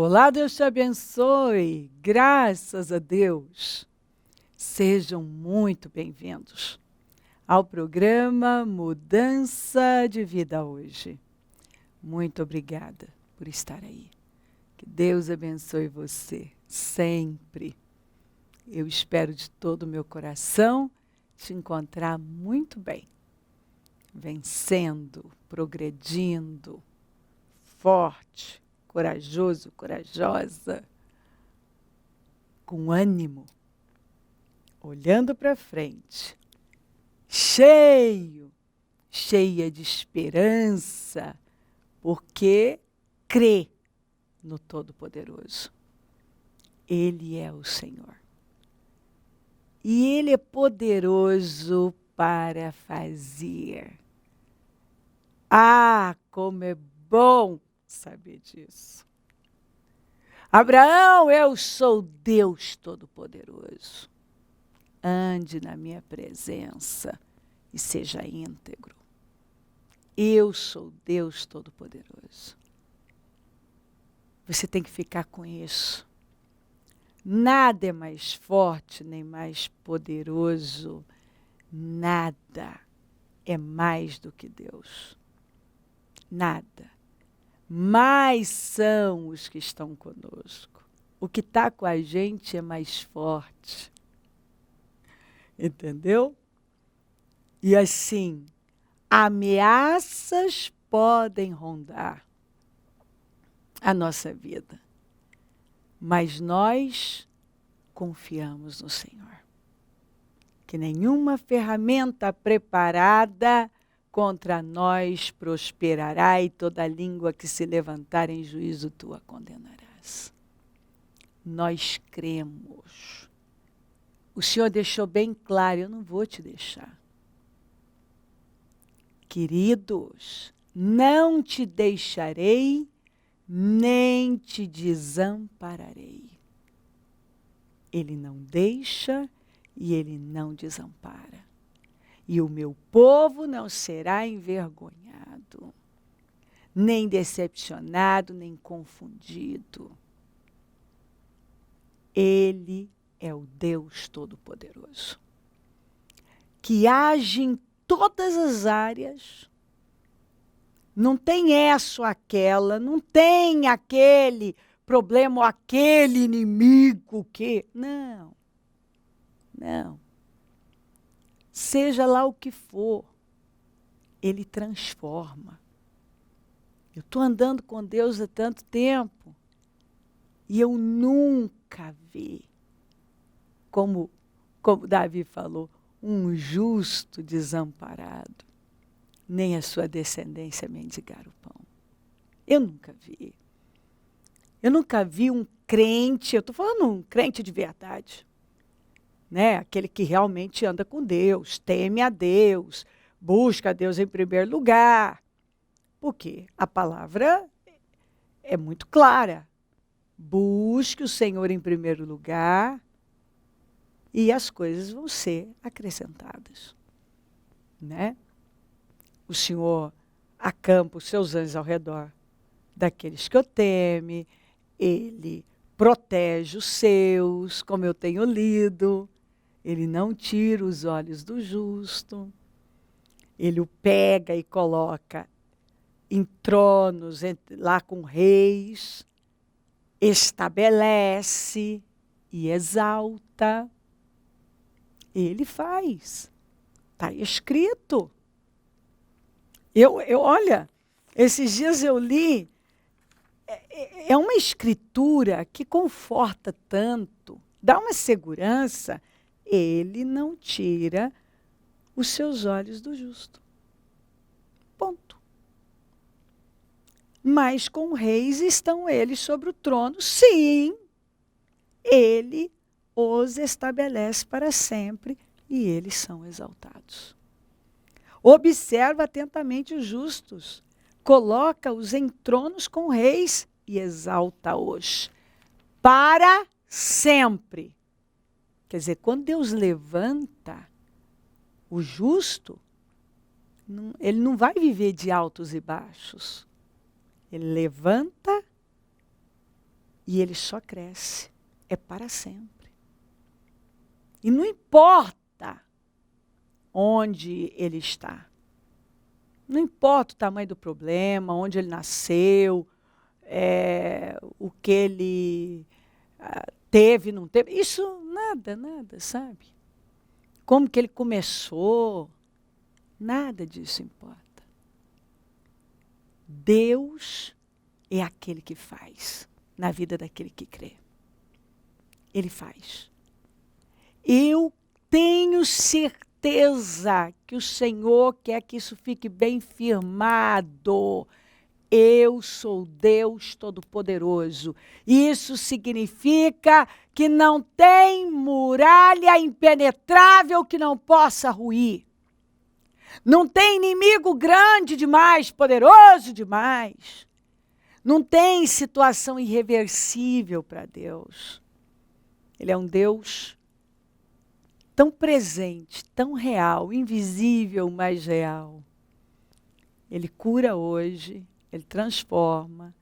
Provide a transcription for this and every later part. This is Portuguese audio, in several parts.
Olá, Deus te abençoe. Graças a Deus. Sejam muito bem-vindos ao programa Mudança de Vida hoje. Muito obrigada por estar aí. Que Deus abençoe você sempre. Eu espero de todo o meu coração te encontrar muito bem, vencendo, progredindo, forte, corajoso, corajosa, com ânimo, olhando para frente, cheia de esperança, porque crê no Todo-Poderoso. Ele é o Senhor. E Ele é poderoso para fazer. Ah, como é bom saber disso. Abraão, eu sou Deus Todo-Poderoso. Ande na minha presença e seja íntegro. Eu sou Deus Todo-Poderoso. Você tem que ficar com isso. Nada é mais forte nem mais poderoso. Nada é mais do que Deus. Nada. Mais são os que estão conosco. O que está com a gente é mais forte. Entendeu? E assim, ameaças podem rondar a nossa vida, mas nós confiamos no Senhor. Que nenhuma ferramenta preparada contra nós prosperará, e toda língua que se levantar em juízo tu a condenarás. Nós cremos. O Senhor deixou bem claro, eu não vou te deixar. Queridos, não te deixarei, nem te desampararei. Ele não deixa e Ele não desampara. E o meu povo não será envergonhado, nem decepcionado, nem confundido. Ele é o Deus Todo-Poderoso, que age em todas as áreas. Não tem essa ou aquela, não tem aquele problema ou aquele inimigo que... Não. Seja lá o que for, Ele transforma. Eu estou andando com Deus há tanto tempo e eu nunca vi, como Davi falou, um justo desamparado, nem a sua descendência mendigar o pão. Eu nunca vi. Eu nunca vi um crente, eu estou falando um crente de verdade, né? Aquele que realmente anda com Deus, teme a Deus, busca a Deus em primeiro lugar. Porque a palavra é muito clara. Busque o Senhor em primeiro lugar e as coisas vão ser acrescentadas, né? O Senhor acampa os seus anjos ao redor daqueles que o temem. Ele protege os seus, como eu tenho lido. Ele não tira os olhos do justo. Ele o pega e coloca em tronos, lá com reis. Estabelece e exalta. Ele faz. Está escrito. Olha, esses dias eu li, é uma escritura que conforta tanto, dá uma segurança. Ele não tira os seus olhos do justo. Ponto. Mas com reis estão eles sobre o trono, sim. Ele os estabelece para sempre e eles são exaltados. Observa atentamente os justos, coloca-os em tronos com reis e exalta-os para sempre. Quer dizer, quando Deus levanta o justo, ele não vai viver de altos e baixos. Ele levanta E ele só cresce. É para sempre. E não importa onde ele está. Não importa o tamanho do problema, onde ele nasceu, o que ele teve, não teve. Isso nada, sabe? Como que ele começou, nada disso importa. Deus é aquele que faz na vida daquele que crê. Ele faz. Eu tenho certeza que o Senhor quer que isso fique bem firmado. Eu sou Deus Todo-Poderoso. Isso significa que não tem muralha impenetrável que não possa ruir. Não tem inimigo grande demais, poderoso demais. Não tem situação irreversível para Deus. Ele é um Deus tão presente, tão real, invisível, mas real. Ele cura hoje, ele transforma,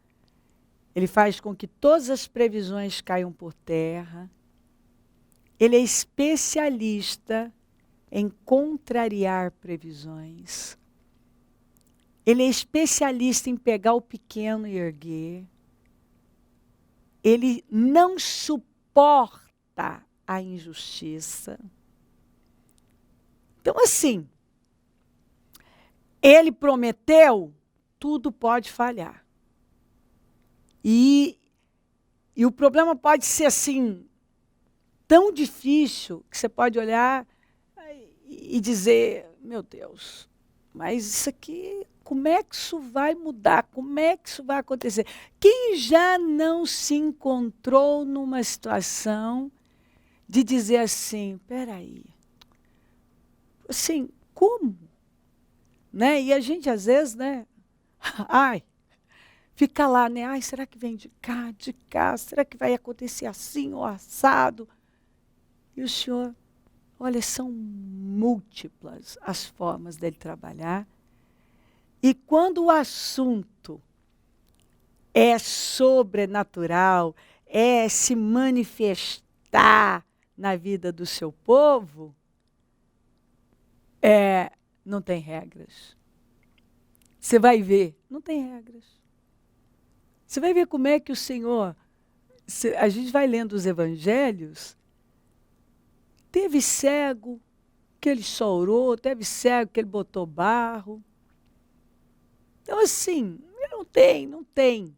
ele faz com que todas as previsões caiam por terra. Ele é especialista em contrariar previsões. Ele é especialista em pegar o pequeno e erguer. Ele não suporta a injustiça. Então, assim, ele prometeu, tudo pode falhar. E o problema pode ser assim, tão difícil, que você pode olhar e dizer, meu Deus, mas isso aqui, como é que isso vai mudar? Como é que isso vai acontecer? Quem já não se encontrou numa situação de dizer assim, peraí, assim, como? Né? E a gente, às vezes, né? Ai, fica lá, né? Ai, será que vem de cá? Será que vai acontecer assim ou assado? E o Senhor, olha, são múltiplas as formas dele trabalhar. E quando o assunto é sobrenatural, é se manifestar na vida do seu povo, não tem regras. Você vai ver, não tem regras. Você vai ver como é que o Senhor, a gente vai lendo os evangelhos, teve cego que ele só orou, teve cego que ele botou barro. Então, assim, não tem.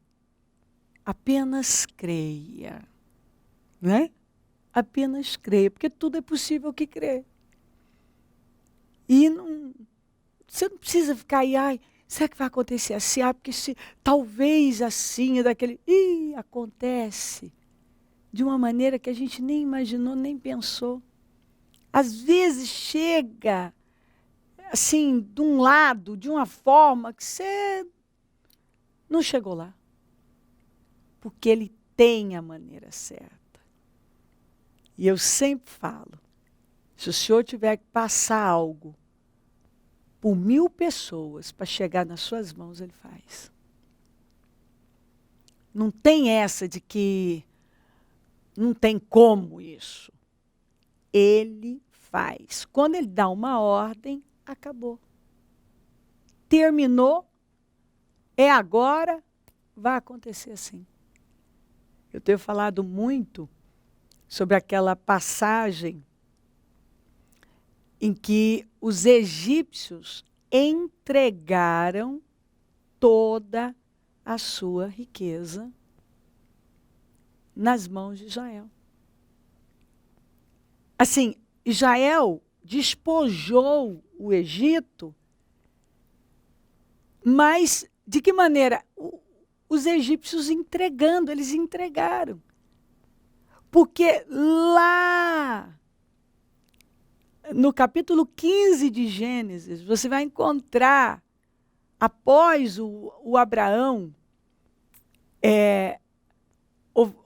Apenas creia. Né? Apenas creia, porque tudo é possível que crê. E você não precisa ficar aí, ai, será que vai acontecer assim? Ah, porque talvez assim, daquele... acontece de uma maneira que a gente nem imaginou, nem pensou. Às vezes chega, assim, de um lado, de uma forma que você não chegou lá. Porque ele tem a maneira certa. E eu sempre falo, se o senhor tiver que passar algo por 1000 pessoas para chegar nas suas mãos, ele faz. Não tem essa de que não tem como isso. Ele faz. Quando ele dá uma ordem, acabou. Terminou, é agora, vai acontecer assim. Eu tenho falado muito sobre aquela passagem em que os egípcios entregaram toda a sua riqueza nas mãos de Israel. Assim, Israel despojou o Egito, mas de que maneira? Os egípcios entregando, eles entregaram. Porque lá, no capítulo 15 de Gênesis, você vai encontrar, após o Abraão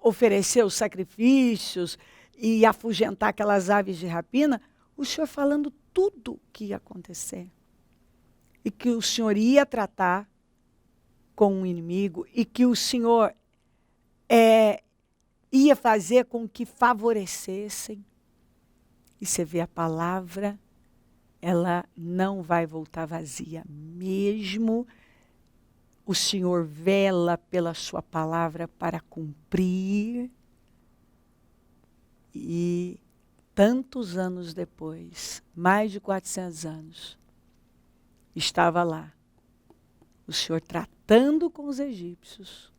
oferecer os sacrifícios e afugentar aquelas aves de rapina, o Senhor falando tudo o que ia acontecer. E que o Senhor ia tratar com o inimigo, e que o Senhor ia fazer com que favorecessem. E você vê a palavra, ela não vai voltar vazia. Mesmo o Senhor vela pela sua palavra para cumprir. E tantos anos depois, mais de 400 anos, estava lá o Senhor tratando com os egípcios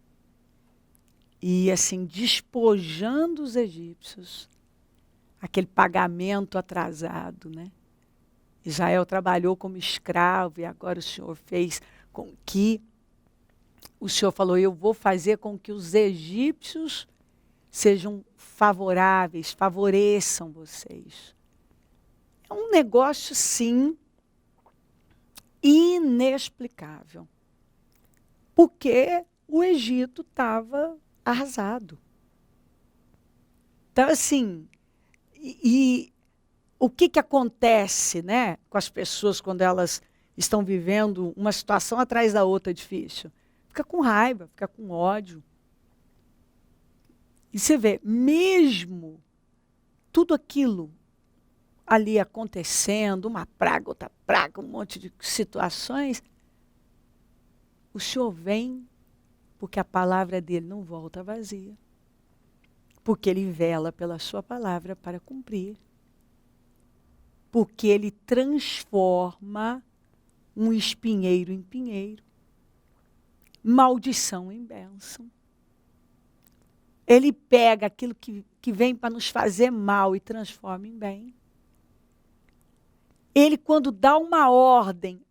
e assim despojando os egípcios, aquele pagamento atrasado, né? Israel trabalhou como escravo e agora o Senhor fez com que, o Senhor falou, eu vou fazer com que os egípcios sejam favoráveis, favoreçam vocês. É um negócio, sim, inexplicável. Porque o Egito estava arrasado. Então, assim, e o que acontece, né, com as pessoas quando elas estão vivendo uma situação atrás da outra difícil? Fica com raiva, fica com ódio. E você vê, mesmo tudo aquilo ali acontecendo, uma praga, outra praga, um monte de situações, o Senhor vem porque a palavra dele não volta vazia. Porque ele vela pela sua palavra para cumprir. Porque ele transforma um espinheiro em pinheiro, maldição em bênção. Ele pega aquilo que vem para nos fazer mal e transforma em bem. Ele, quando dá uma ordem,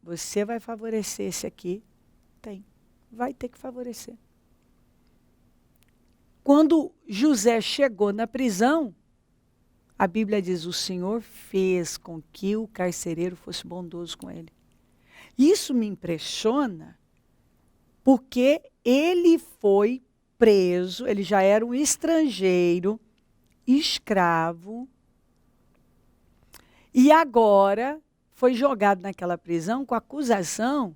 você vai favorecer esse aqui, vai ter que favorecer. Quando José chegou na prisão, a Bíblia diz, o Senhor fez com que o carcereiro fosse bondoso com ele. Isso me impressiona, porque ele foi preso, ele já era um estrangeiro, escravo, e agora foi jogado naquela prisão com acusação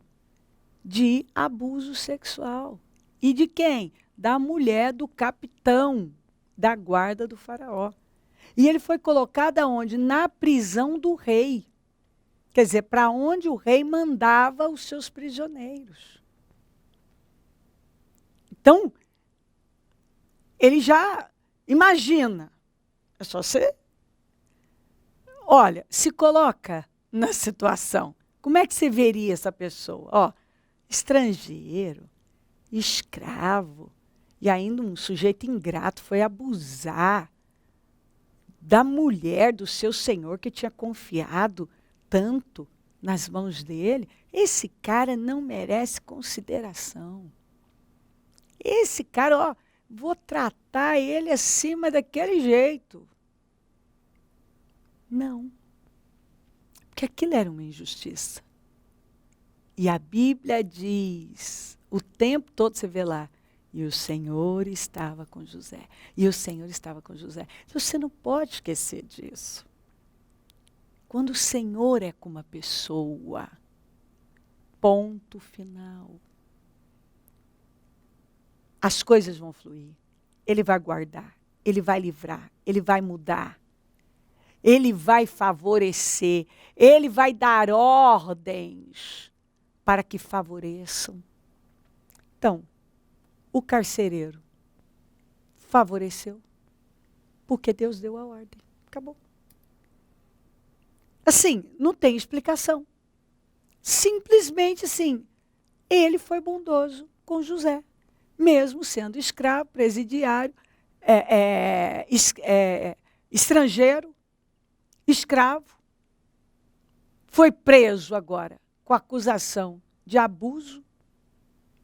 de abuso sexual. E de quem? Da mulher do capitão da guarda do faraó. E ele foi colocado aonde? Na prisão do rei. Quer dizer, para onde o rei mandava os seus prisioneiros. Então, ele já imagina. É só você... Olha, se coloca na situação. Como é que você veria essa pessoa? Ó, estrangeiro, escravo, e ainda um sujeito ingrato foi abusar da mulher do seu senhor que tinha confiado tanto nas mãos dele. Esse cara não merece consideração. Esse cara, ó, vou tratar ele acima daquele jeito. Não. Porque aquilo era uma injustiça. E a Bíblia diz, o tempo todo você vê lá, e o Senhor estava com José. E o Senhor estava com José. Então você não pode esquecer disso. Quando o Senhor é com uma pessoa, ponto final. As coisas vão fluir. Ele vai guardar, ele vai livrar, ele vai mudar. Ele vai favorecer, ele vai dar ordens para que favoreçam. Então, o carcereiro favoreceu, porque Deus deu a ordem. Acabou. Assim, não tem explicação. Simplesmente assim, ele foi bondoso com José, mesmo sendo escravo, presidiário, estrangeiro, escravo. Foi preso agora com acusação de abuso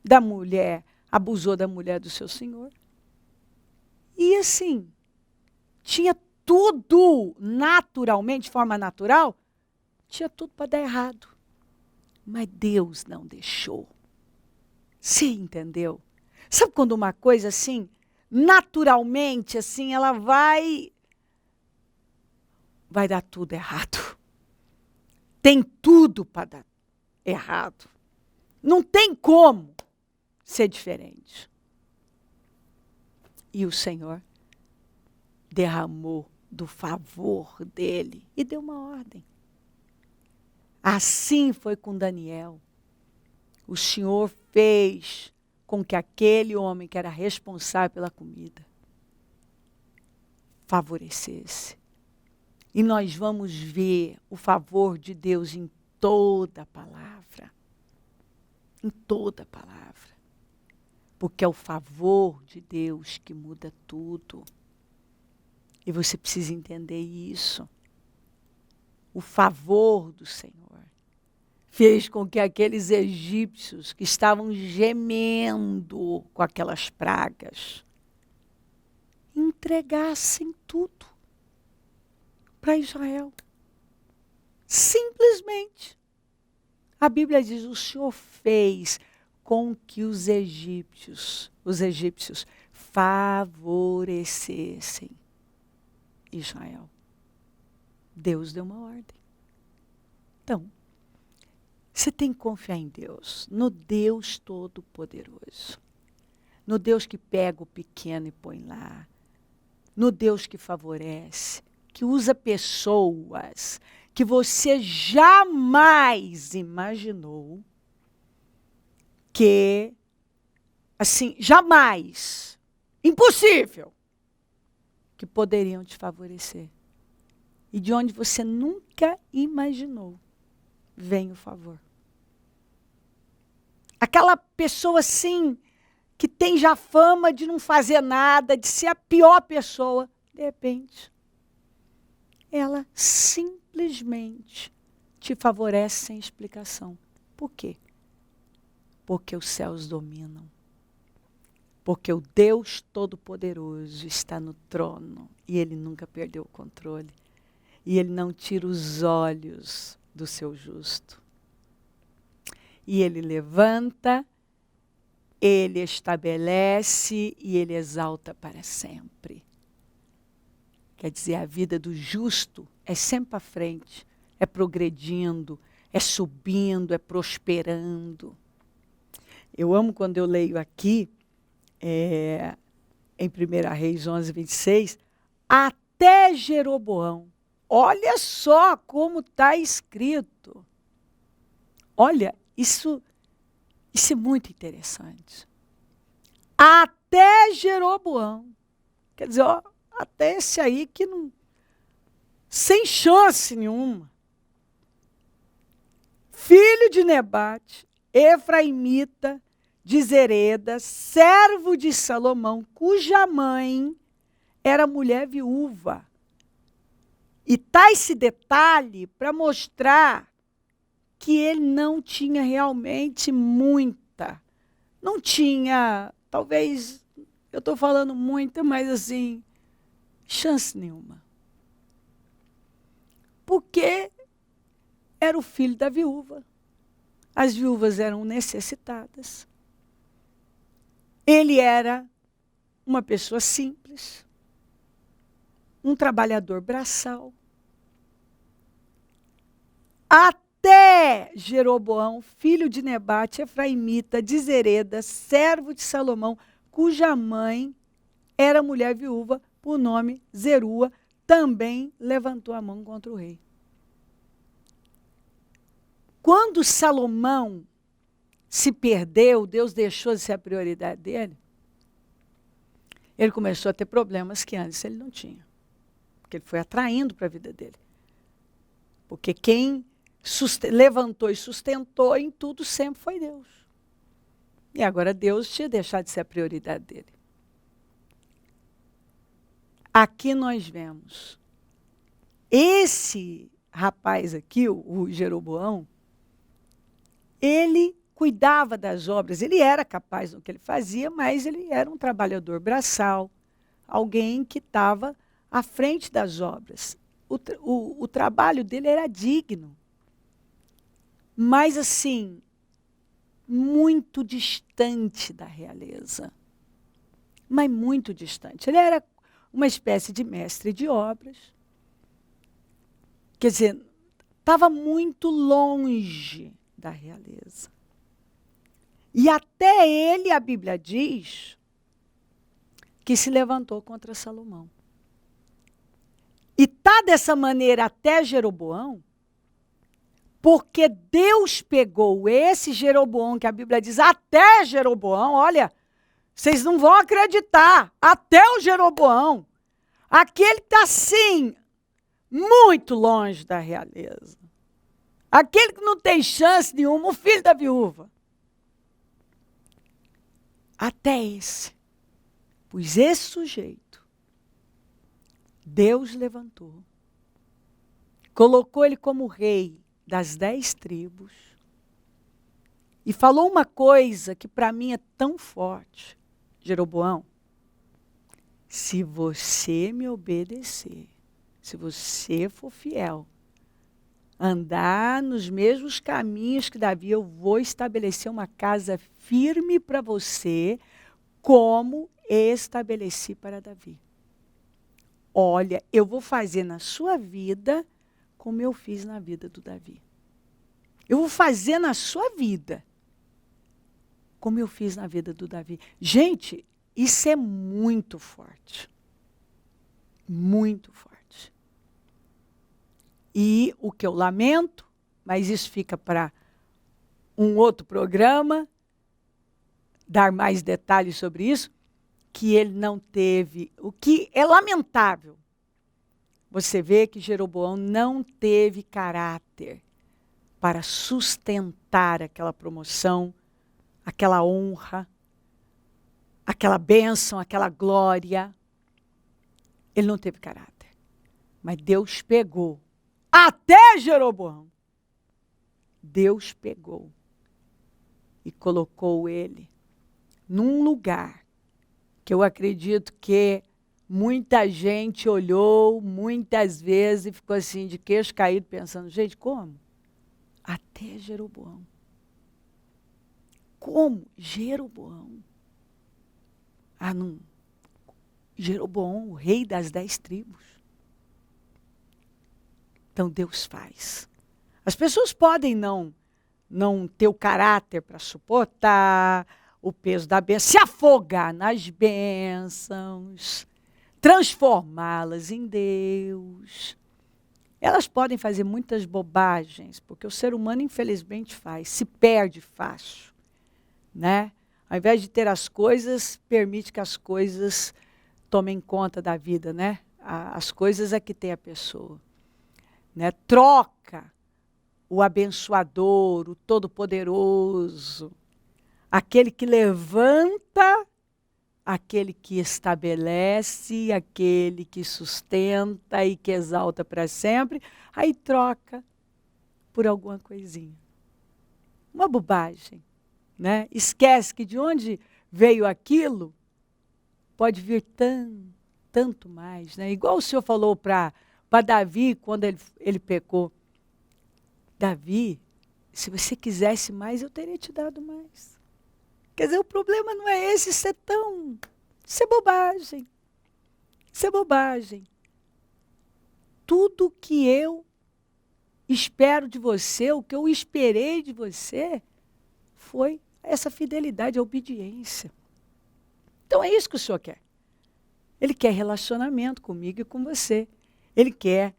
da mulher, abusou da mulher do seu senhor. E assim, tinha tudo naturalmente, de forma natural, tinha tudo para dar errado. Mas Deus não deixou. Você entendeu? Sabe quando uma coisa assim, naturalmente, assim, ela vai dar tudo errado. Tem tudo para dar errado. Não tem como ser diferente. E o Senhor derramou do favor dele e deu uma ordem. Assim foi com Daniel. O Senhor fez com que aquele homem que era responsável pela comida favorecesse. E nós vamos ver o favor de Deus em toda a palavra. Em toda a palavra. Porque é o favor de Deus que muda tudo. E você precisa entender isso. O favor do Senhor fez com que aqueles egípcios que estavam gemendo com aquelas pragas entregassem tudo para Israel. Simplesmente. A Bíblia diz, o Senhor fez com que os egípcios favorecessem Israel. Deus deu uma ordem. Então, você tem que confiar em Deus, no Deus Todo-Poderoso. No Deus que pega o pequeno e põe lá. No Deus que favorece, que usa pessoas que você jamais imaginou que, assim, jamais, impossível, que poderiam te favorecer. E de onde você nunca imaginou, vem o favor. Aquela pessoa, assim, que tem já fama de não fazer nada, de ser a pior pessoa, de repente, ela simplesmente te favorece sem explicação. Por quê? Porque os céus dominam. Porque o Deus Todo-Poderoso está no trono e Ele nunca perdeu o controle. E Ele não tira os olhos do seu justo. E Ele levanta, Ele estabelece e Ele exalta para sempre. Quer dizer, a vida do justo é sempre para frente, é progredindo, é subindo, é prosperando. Eu amo quando eu leio aqui, em 1 Reis 11, 26, até Jeroboão. Olha só como está escrito. Olha, isso é muito interessante. Até Jeroboão. Quer dizer, ó, até esse aí que não... Sem chance nenhuma. Filho de Nebate, efraimita, de Zereda, servo de Salomão, cuja mãe era mulher viúva. E está esse detalhe para mostrar que ele não tinha realmente muita. Não tinha, talvez, eu estou falando muita, mas assim, chance nenhuma. Porque era o filho da viúva. As viúvas eram necessitadas. Ele era uma pessoa simples, um trabalhador braçal. Até Jeroboão, filho de Nebate, efraimita, de Zereda, servo de Salomão, cuja mãe era mulher viúva, por nome Zerua, também levantou a mão contra o rei. Quando Salomão se perdeu, Deus deixou de ser a prioridade dele, ele começou a ter problemas que antes ele não tinha. Porque ele foi atraindo para a vida dele. Porque quem levantou e sustentou em tudo sempre foi Deus. E agora Deus tinha deixado de ser a prioridade dele. Aqui nós vemos esse rapaz aqui, o Jeroboão, ele cuidava das obras, ele era capaz do que ele fazia, mas ele era um trabalhador braçal, alguém que estava à frente das obras. O trabalho dele era digno, mas assim, muito distante da realeza. Mas muito distante. Ele era uma espécie de mestre de obras. Quer dizer, estava muito longe da realeza. E até ele, a Bíblia diz, que se levantou contra Salomão. E está dessa maneira até Jeroboão, porque Deus pegou esse Jeroboão, que a Bíblia diz, até Jeroboão, olha, vocês não vão acreditar, até o Jeroboão, aquele que está assim, muito longe da realeza. Aquele que não tem chance nenhuma, o filho da viúva. Até esse. Pois esse sujeito, Deus levantou, colocou ele como rei das 10 tribos e falou uma coisa que para mim é tão forte. Jeroboão, se você me obedecer, se você for fiel, andar nos mesmos caminhos que Davi, eu vou estabelecer uma casa firme para você, como estabeleci para Davi. Olha, eu vou fazer na sua vida como eu fiz na vida do Davi. Eu vou fazer na sua vida como eu fiz na vida do Davi. Gente, isso é muito forte. Muito forte. E o que eu lamento, mas isso fica para um outro programa, dar mais detalhes sobre isso, que ele não teve, o que é lamentável. Você vê que Jeroboão não teve caráter para sustentar aquela promoção, aquela honra, aquela bênção, aquela glória. Ele não teve caráter. Mas Deus pegou. Até Jeroboão. Deus pegou e colocou ele num lugar que eu acredito que muita gente olhou muitas vezes e ficou assim de queixo caído pensando, gente, como? Até Jeroboão. Como? Jeroboão. Ah, não. Jeroboão, o rei das 10 tribos. Então Deus faz. As pessoas podem não ter o caráter para suportar o peso da bênção, se afogar nas bênçãos, transformá-las em Deus. Elas podem fazer muitas bobagens, porque o ser humano, infelizmente, faz, se perde fácil, né? Ao invés de ter as coisas, permite que as coisas tomem conta da vida, né? As coisas é que tem a pessoa, né? Troca o abençoador, o todo-poderoso, aquele que levanta, aquele que estabelece, aquele que sustenta e que exalta para sempre, aí troca por alguma coisinha. Uma bobagem, né? Esquece que de onde veio aquilo, pode vir tanto mais, né? Igual o Senhor falou para Davi, quando ele pecou. Davi, se você quisesse mais, eu teria te dado mais. Quer dizer, o problema não é esse, isso é bobagem. Isso é bobagem. Tudo que eu espero de você, o que eu esperei de você, foi essa fidelidade, a obediência. Então é isso que o Senhor quer. Ele quer relacionamento comigo e com você. Ele quer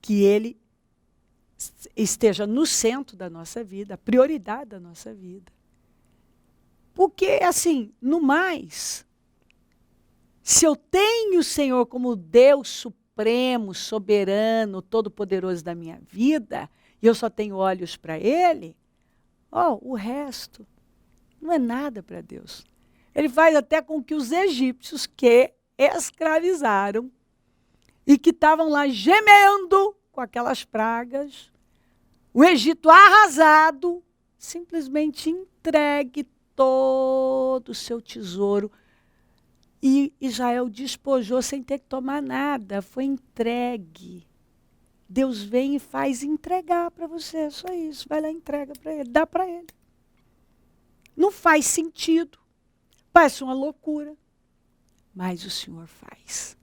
que ele esteja no centro da nossa vida, a prioridade da nossa vida. Porque, assim, no mais, se eu tenho o Senhor como Deus supremo, soberano, todo-poderoso da minha vida, e eu só tenho olhos para Ele, o resto não é nada para Deus. Ele faz até com que os egípcios que escravizaram e que estavam lá gemendo com aquelas pragas, o Egito arrasado, simplesmente entregue todo o seu tesouro. E Israel despojou sem ter que tomar nada, foi entregue. Deus vem e faz entregar para você, só isso. Vai lá e entrega para ele, dá para ele. Não faz sentido, parece uma loucura, mas o Senhor faz.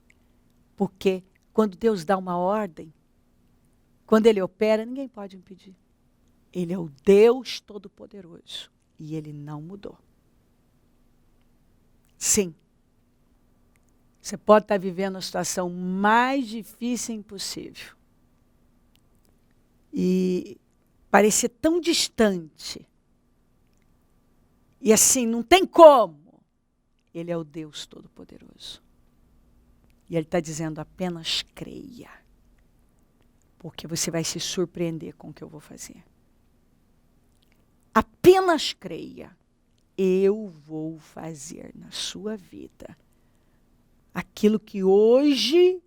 Porque quando Deus dá uma ordem, quando Ele opera, ninguém pode impedir. Ele é o Deus Todo-Poderoso. E Ele não mudou. Sim, Você pode estar vivendo a situação mais difícil e impossível. E parecer tão distante. E assim, não tem como. Ele é o Deus Todo-Poderoso. E Ele está dizendo, apenas creia. Porque você vai se surpreender com o que eu vou fazer. Apenas creia. Eu vou fazer na sua vida aquilo que hoje,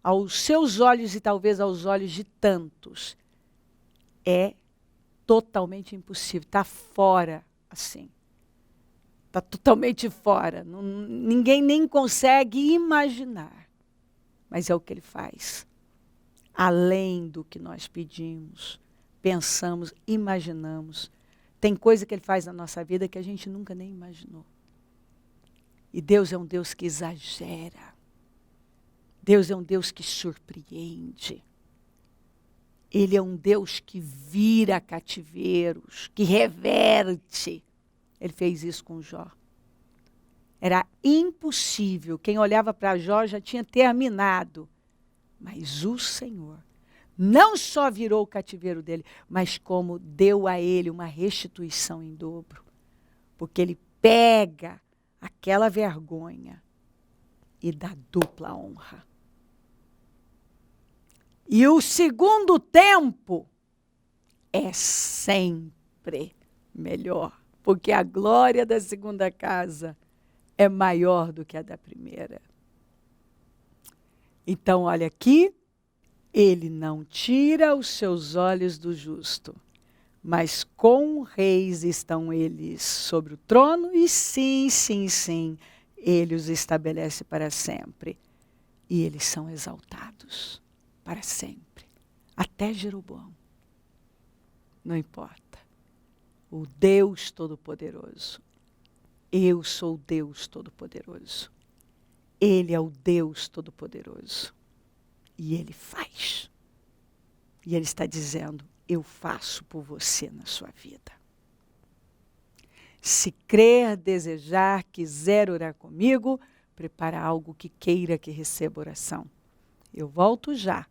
aos seus olhos e talvez aos olhos de tantos, é totalmente impossível. Está fora, assim. Está totalmente fora. Ninguém nem consegue imaginar. Mas é o que Ele faz. Além do que nós pedimos, pensamos, imaginamos. Tem coisa que Ele faz na nossa vida que a gente nunca nem imaginou. E Deus é um Deus que exagera. Deus é um Deus que surpreende. Ele é um Deus que vira cativeiros, que reverte. Ele fez isso com Jó. Era impossível. Quem olhava para Jó já tinha terminado. Mas o Senhor não só virou o cativeiro dele, mas como deu a ele uma restituição em dobro. Porque ele pega aquela vergonha e dá dupla honra. E o segundo tempo é sempre melhor. Porque a glória da segunda casa é maior do que a da primeira. Então, olha aqui, ele não tira os seus olhos do justo, mas com reis estão eles sobre o trono, e sim, sim, sim, ele os estabelece para sempre. E eles são exaltados para sempre, até Jeroboão. Não importa. O Deus Todo-Poderoso. Eu sou o Deus Todo-Poderoso. Ele é o Deus Todo-Poderoso. E Ele faz. E Ele está dizendo, eu faço por você na sua vida. Se crer, desejar, quiser orar comigo, prepara algo que queira que receba oração. Eu volto já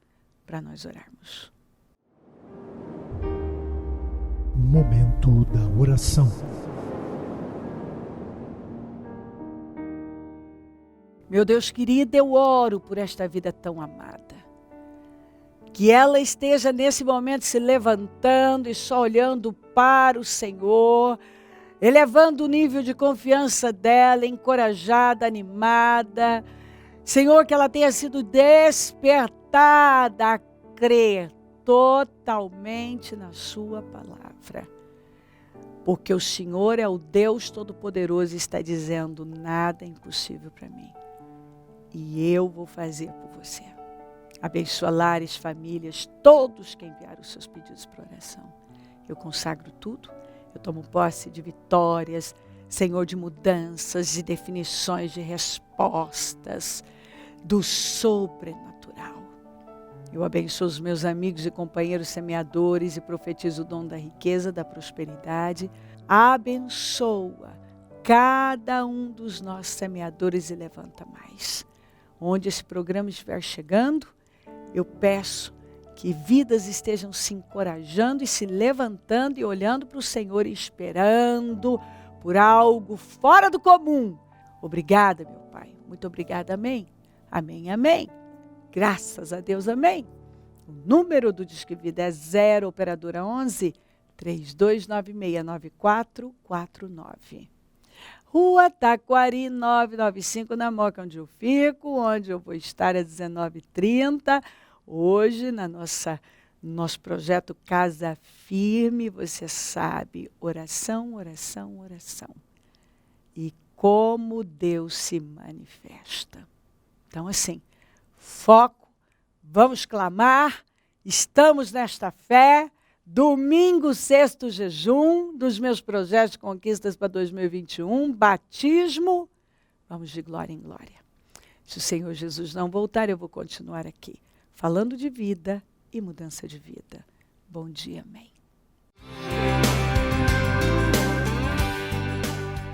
para nós orarmos. Momento da oração. Meu Deus querido, eu oro por esta vida tão amada. Que ela esteja nesse momento se levantando e só olhando para o Senhor, elevando o nível de confiança dela, encorajada, animada. Senhor, que ela tenha sido despertada a crer totalmente na sua palavra. Porque o Senhor é o Deus Todo-Poderoso e está dizendo, nada é impossível para mim. E eu vou fazer por você. Abençoa lares, famílias, todos que enviaram os seus pedidos para oração. Eu consagro tudo. Eu tomo posse de vitórias, Senhor, de mudanças, de definições, de respostas, do sobrenatural. Eu abençoo os meus amigos e companheiros semeadores e profetizo o dom da riqueza, da prosperidade. Abençoa cada um dos nossos semeadores e levanta mais. Onde esse programa estiver chegando, eu peço que vidas estejam se encorajando e se levantando e olhando para o Senhor e esperando por algo fora do comum. Obrigada, meu Pai. Muito obrigada, amém. Amém, amém. Graças a Deus, amém. O número do Disque Vida é 0 operadora 11 32969449. Rua Taquari 995, na Moca, onde eu fico, onde eu vou estar às 19h30. Hoje, nosso projeto Casa Firme, você sabe, oração, oração, oração. E como Deus se manifesta. Então, assim, foco, vamos clamar, estamos nesta fé. Domingo, sexto jejum dos meus projetos de conquistas para 2021, batismo, vamos de glória em glória. Se o Senhor Jesus não voltar, eu vou continuar aqui, falando de vida e mudança de vida. Bom dia, amém.